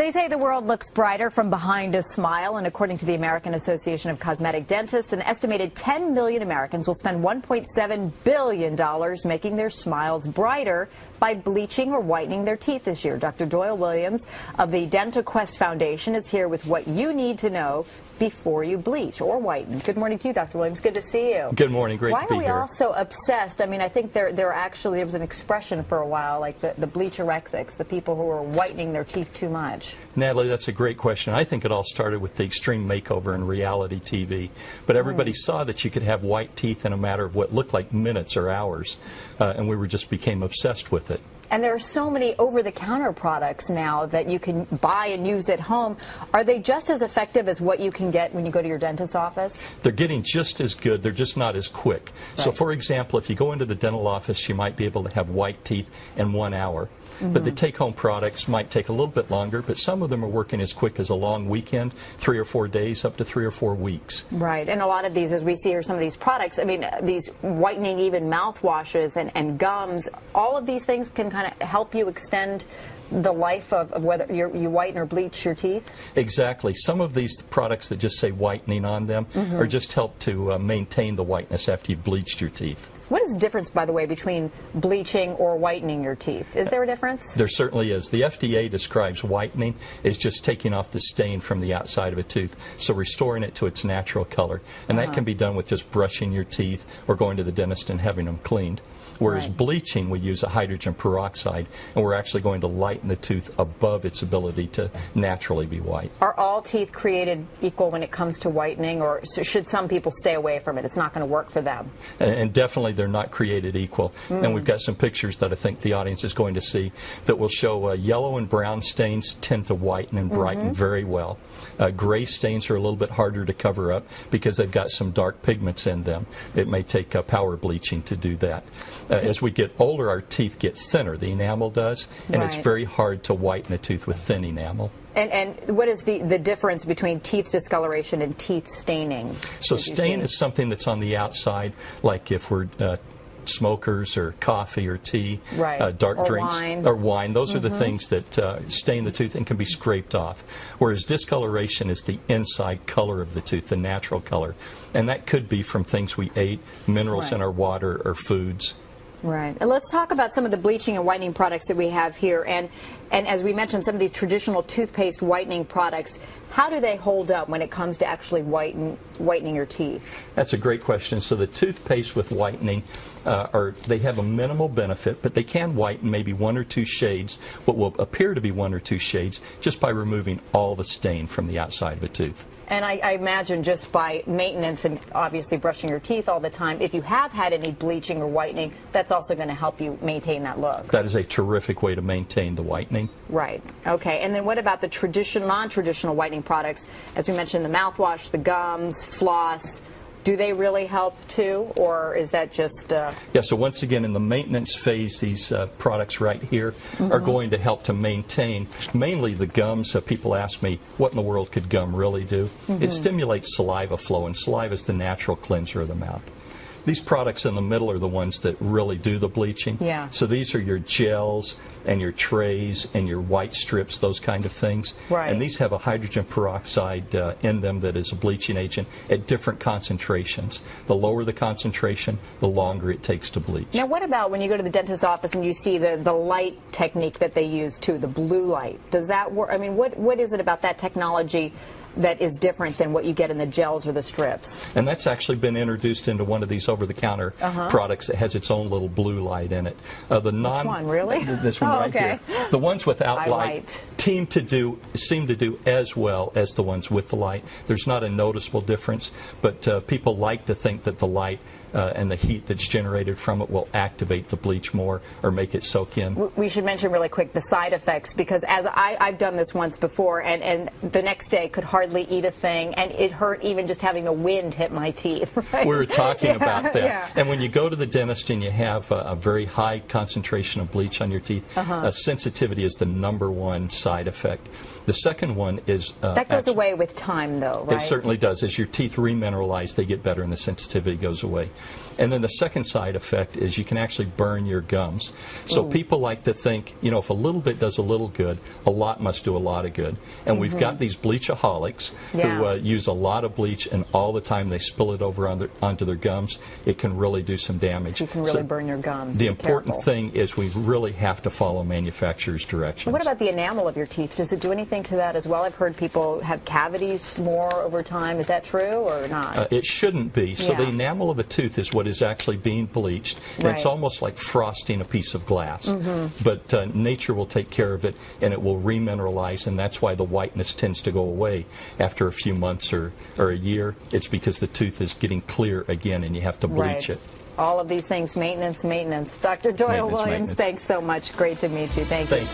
They say the world looks brighter from behind a smile, and according to the American Association of Cosmetic Dentists, an estimated 10 million Americans will spend $1.7 billion making their smiles brighter by bleaching or whitening their teeth this year. Dr. Doyle Williams of the DentaQuest Foundation is here with what you need to know before you bleach or whiten. Good morning to you, Dr. Williams. Good to see you. Good morning. Great to be here. Why are we all so obsessed? I mean, I think there was an expression for a while, like the bleacherexics, the people who are whitening their teeth too much. Natalie, that's a great question. I think it all started with the extreme makeover in reality TV. But everybody saw that you could have white teeth in a matter of what looked like minutes or hours, and we just became obsessed with it. And there are so many over-the-counter products now that you can buy and use at home. Are they just as effective as what you can get when you go to your dentist's office? They're getting just as good. They're just not as quick. Right. So, for example, if you go into the dental office, you might be able to have white teeth in 1 hour. But the take-home products might take a little bit longer, but some of them are working as quick as a long weekend, 3 or 4 days, up to 3 or 4 weeks. Right, and a lot of these, as we see here, some of these products, I mean, these whitening, even mouthwashes and gums, all of these things can kind of help you extend the life of whether you whiten or bleach your teeth? Exactly. Some of these products that just say whitening on them are just help to maintain the whiteness after you've bleached your teeth. What is the difference, by the way, between bleaching or whitening your teeth? Is there a difference? There certainly is. The FDA describes whitening as just taking off the stain from the outside of a tooth, so restoring it to its natural color. And that can be done with just brushing your teeth or going to the dentist and having them cleaned. Whereas bleaching, we use a hydrogen peroxide, and we're actually going to lighten the tooth above its ability to naturally be white. Are all teeth created equal when it comes to whitening, or should some people stay away from it? It's not going to work for them. And definitely they're not created equal. And we've got some pictures that I think the audience is going to see that will show yellow and brown stains tend to whiten and brighten very well. Gray stains are a little bit harder to cover up because they've got some dark pigments in them. It may take power bleaching to do that. As we get older, our teeth get thinner. The enamel does, and it's very hard to whiten a tooth with thin enamel. And what is the difference between teeth discoloration and teeth staining? So stain is something that's on the outside, like if we're smokers or coffee or tea, dark drinks, or wine. Those are the things that stain the tooth and can be scraped off. Whereas discoloration is the inside color of the tooth, the natural color. And that could be from things we ate, minerals in our water, or foods. Right. And let's talk about some of the bleaching and whitening products that we have here. And as we mentioned, some of these traditional toothpaste whitening products, how do they hold up when it comes to actually whitening your teeth? That's a great question. So the toothpaste with whitening, they have a minimal benefit, but they can whiten maybe 1 or 2 shades, what will appear to be 1 or 2 shades, just by removing all the stain from the outside of a tooth. And I imagine just by maintenance and obviously brushing your teeth all the time, if you have had any bleaching or whitening, that's also going to help you maintain that look. That is a terrific way to maintain the whitening. Right. Okay. And then what about the non-traditional whitening products? As we mentioned, the mouthwash, the gums, floss. Do they really help too, or is that just... Yeah, so once again, in the maintenance phase, these products right here are going to help to maintain mainly the gums. People ask me, what in the world could gum really do? It stimulates saliva flow, and saliva is the natural cleanser of the mouth. These products in the middle are the ones that really do the bleaching. Yeah. So these are your gels and your trays and your white strips, those kind of things. Right. And these have a hydrogen peroxide in them that is a bleaching agent at different concentrations. The lower the concentration, the longer it takes to bleach. Now, what about when you go to the dentist's office and you see the light technique that they use too, the blue light? Does that work? I mean, what is it about that technology that is different than what you get in the gels or the strips? And that's actually been introduced into one of these over-the-counter products that has its own little blue light in it. Which one, really? This one here. The ones without light seem to do as well as the ones with the light. There's not a noticeable difference, but people like to think that the light and the heat that's generated from it will activate the bleach more or make it soak in. We should mention really quick the side effects, because as I've done this once before, and the next day could hardly eat a thing, and it hurt even just having the wind hit my teeth. Right? We were talking about that. Yeah. And when you go to the dentist and you have a very high concentration of bleach on your teeth, sensitivity is the #1 side effect. The second one is... that goes away with time, though, right? It certainly does. As your teeth remineralize, they get better and the sensitivity goes away. And then the second side effect is you can actually burn your gums. So people like to think, you know, if a little bit does a little good, a lot must do a lot of good. And we've got these bleachaholics who use a lot of bleach, and all the time they spill it over onto their gums. It can really do some damage. So you can really burn your gums. The important thing is we really have to follow manufacturer's directions. What about the enamel of your teeth? Does it do anything to that as well? I've heard people have cavities more over time. Is that true or not? It shouldn't be. So the enamel of a tooth is what is actually being bleached. And it's almost like frosting a piece of glass. But nature will take care of it, and it will remineralize, and that's why the whiteness tends to go away after a few months or a year. It's because the tooth is getting clear again, and you have to bleach it. All of these things, maintenance. Dr. Doyle Williams, thanks so much. Great to meet you. Thank you.